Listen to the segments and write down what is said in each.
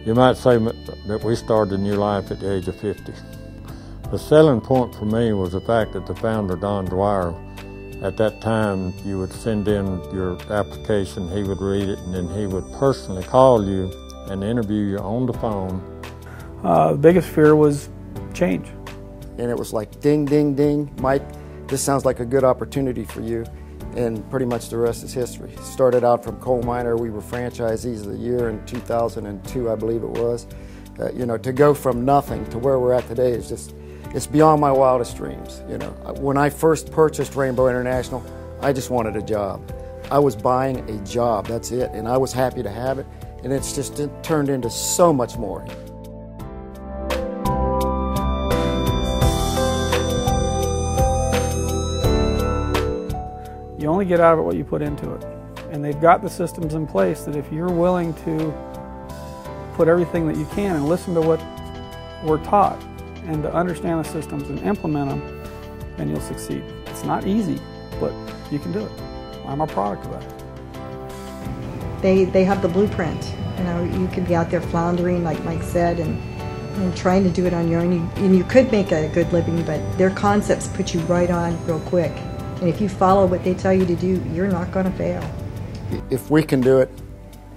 You might say that we started a new life at the age of 50. The selling point for me was the fact that the founder, Don Dwyer, at that time you would send in your application, he would read it, and then he would personally call you and interview you on the phone. The biggest fear was change. And it was like ding, ding, ding, Mike, this sounds like a good opportunity for you. And pretty much the rest is history. Started out from coal miner, we were franchisees of the year in 2002, I believe it was. You know, to go from nothing to where we're at today is just, it's beyond my wildest dreams. You know, when I first purchased Rainbow International, I just wanted a job. I was buying a job, that's it, and I was happy to have it, and it's just turned into so much more. You only get out of it what you put into it. And they've got the systems in place that if you're willing to put everything that you can and listen to what we're taught and to understand the systems and implement them, then you'll succeed. It's not easy, but you can do it. I'm a product of that. They have the blueprint. You know, you could be out there floundering, like Mike said, and trying to do it on your own. And you could make a good living, but their concepts put you right on real quick. And if you follow what they tell you to do, you're not going to fail. If we can do it,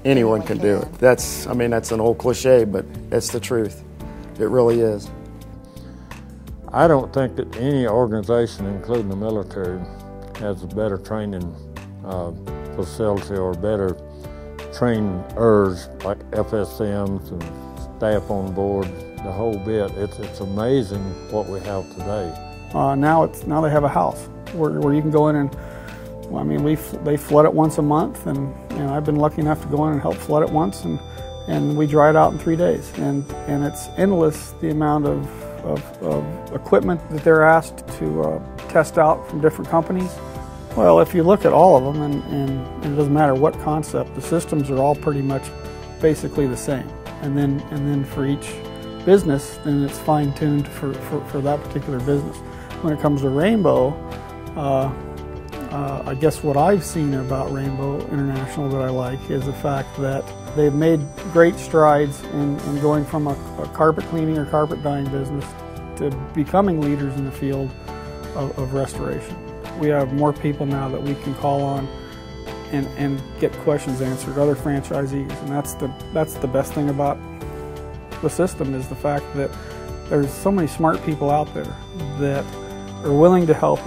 anyone can do it. That's an old cliche, but it's the truth. It really is. I don't think that any organization, including the military, has a better training facility or better trainers like FSMs and staff on board, the whole bit. It's amazing what we have today. Now they have a house where you can go in and, well, I mean, they flood it once a month, and you know, I've been lucky enough to go in and help flood it once, and we dry it out in 3 days, and it's endless the amount of equipment that they're asked to test out from different companies. Well, if you look at all of them, and it doesn't matter what concept, the systems are all pretty much basically the same, and then for each business, then it's fine-tuned for that particular business. When it comes to Rainbow, I guess what I've seen about Rainbow International that I like is the fact that they've made great strides in going from a carpet cleaning or carpet dyeing business to becoming leaders in the field of restoration. We have more people now that we can call on and get questions answered, other franchisees, and that's the best thing about the system, is the fact that there's so many smart people out there that are willing to help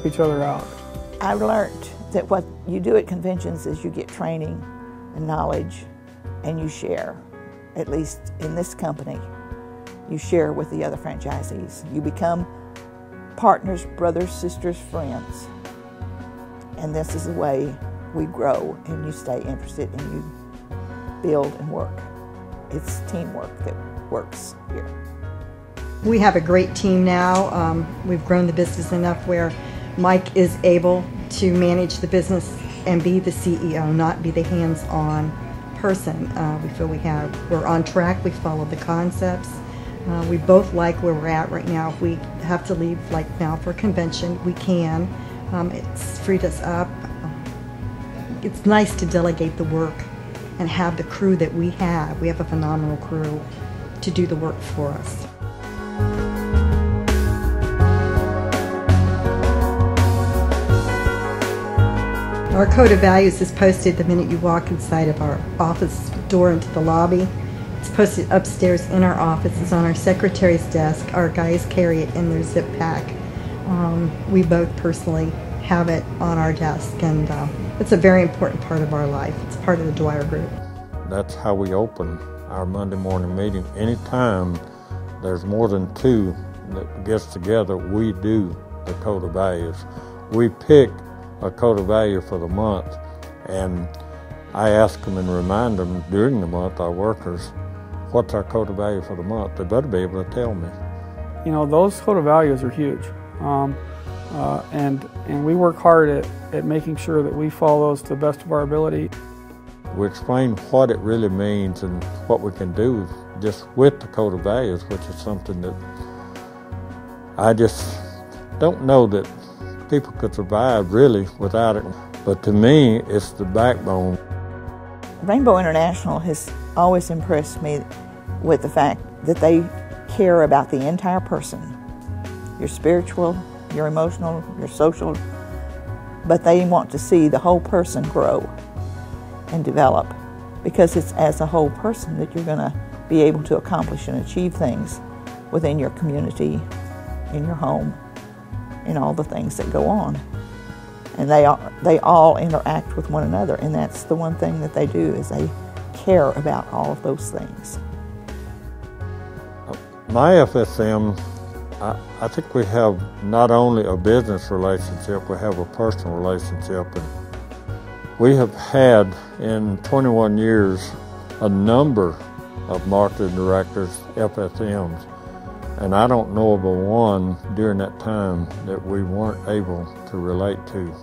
each other out. I've learned that what you do at conventions is you get training and knowledge, and you share. At least in this company, you share with the other franchisees. You become partners, brothers, sisters, friends. And this is the way we grow, and you stay interested, and you build and work. It's teamwork that works here. We have a great team now. We've grown the business enough where Mike is able to manage the business and be the CEO, not be the hands-on person. We feel we're on track, we follow the concepts. We both like where we're at right now. If we have to leave, like now for a convention, we can. It's freed us up. It's nice to delegate the work and have the crew that we have. We have a phenomenal crew to do the work for us. Our code of values is posted the minute you walk inside of our office door into the lobby. It's posted upstairs in our office. It's on our secretary's desk. Our guys carry it in their zip pack. We both personally have it on our desk, and it's a very important part of our life. It's part of the Dwyer Group. That's how we open our Monday morning meeting. Anytime there's more than two that gets together, we do the code of values. We pick a code of value for the month, and I ask them and remind them during the month, our workers, what's our code of value for the month? They better be able to tell me. You know, those code of values are huge, and we work hard at making sure that we follow those to the best of our ability. We explain what it really means and what we can do just with the code of values, which is something that I just don't know that people could survive really without it. But to me, it's the backbone. Rainbow International has always impressed me with the fact that they care about the entire person, your spiritual, your emotional, your social, but they want to see the whole person grow and develop, because it's as a whole person that you're going to be able to accomplish and achieve things within your community, in your home, and all the things that go on. And they all interact with one another, and that's the one thing that they do, is they care about all of those things. My FSM, I think we have not only a business relationship, we have a personal relationship. And we have had, in 21 years, a number of marketing directors, FSMs, and I don't know of a one during that time that we weren't able to relate to.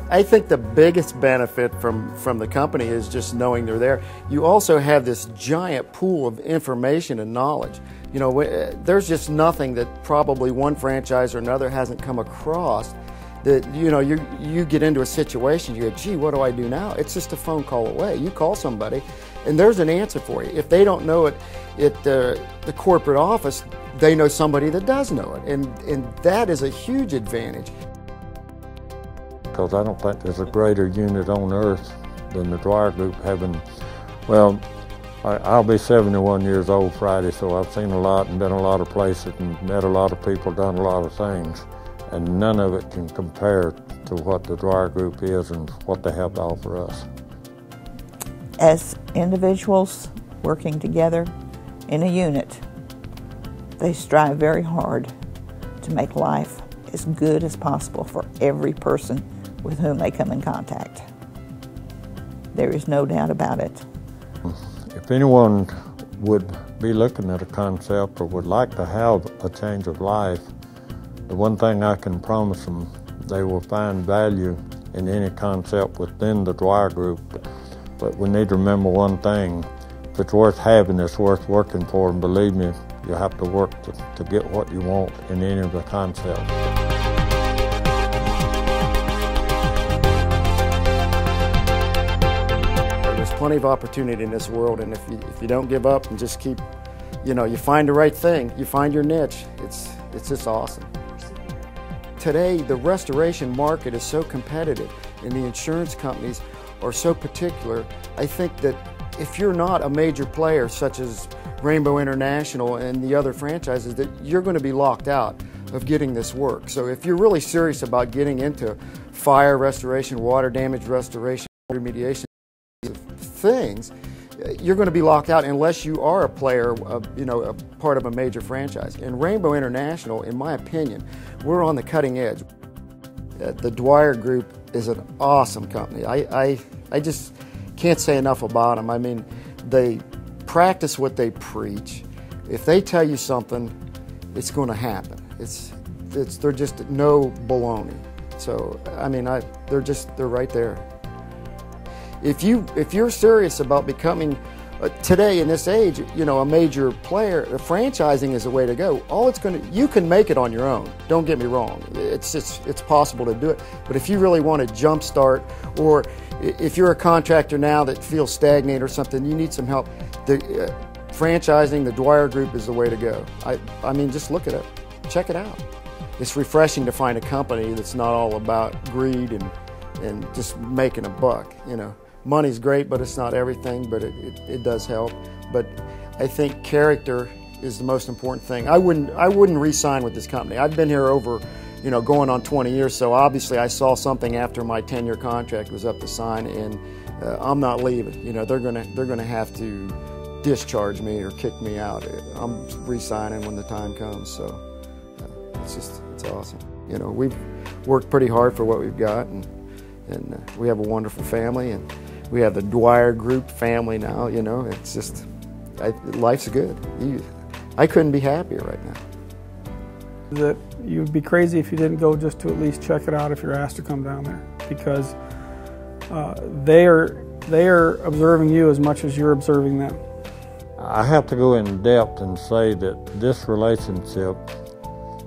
I think the biggest benefit from the company is just knowing they're there. You also have this giant pool of information and knowledge. You know, there's just nothing that probably one franchise or another hasn't come across that, you know, you get into a situation, you go, gee, what do I do now? It's just a phone call away. You call somebody and there's an answer for you. If they don't know it at the corporate office, they know somebody that does know it. And that is a huge advantage. Because I don't think there's a greater unit on earth than the Dwyer Group having, well, I'll be 71 years old Friday, so I've seen a lot and been a lot of places and met a lot of people, done a lot of things, and none of it can compare to what the Dwyer Group is and what they have to offer us. As individuals working together in a unit, they strive very hard to make life as good as possible for every person with whom they come in contact. There is no doubt about it. If anyone would be looking at a concept or would like to have a change of life, the one thing I can promise them, they will find value in any concept within the Dwyer Group. But we need to remember one thing: if it's worth having, it's worth working for, and believe me, you have to work to get what you want in any of the concepts. There's plenty of opportunity in this world, and if you don't give up and just keep, you know, you find the right thing, you find your niche, it's just awesome. Today, the restoration market is so competitive, and the insurance companies are so particular. I think that if you're not a major player such as Rainbow International and the other franchises, that you're going to be locked out of getting this work. So if you're really serious about getting into fire restoration, water damage restoration, remediation things, you're going to be locked out unless you are a player, you know, a part of a major franchise. And Rainbow International, in my opinion, we're on the cutting edge. The Dwyer Group is an awesome company. I just can't say enough about them. I mean, they practice what they preach. If they tell you something, it's going to happen. They're just no baloney. So I mean, they're right there. If you're serious about becoming today in this age, you know, a major player, franchising is the way to go. You can make it on your own. Don't get me wrong. It's possible to do it. But if you really want to jumpstart, or if you're a contractor now that feels stagnant or something, you need some help. Franchising, the Dwyer Group is the way to go. I mean, just look at it. Check it out. It's refreshing to find a company that's not all about greed and just making a buck, you know. Money's great, but it's not everything, but it does help. But I think character is the most important thing. I wouldn't re-sign with this company. I've been here over, you know, going on 20 years, so obviously I saw something after my 10-year contract was up to sign, and I'm not leaving. You know, they're gonna have to discharge me or kick me out. I'm re-signing when the time comes, so it's awesome. You know, we've worked pretty hard for what we've got, and we have a wonderful family, and we have the Dwyer Group family now. You know, it's just, life's good. I couldn't be happier right now. That you'd be crazy if you didn't go just to at least check it out if you're asked to come down there, because they are observing you as much as you're observing them. I have to go in depth and say that this relationship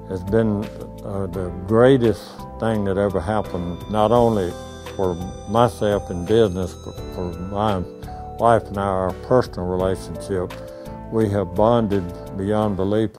has been the greatest thing that ever happened, not only for myself in business, but for my wife and I, our personal relationship, we have bonded beyond belief.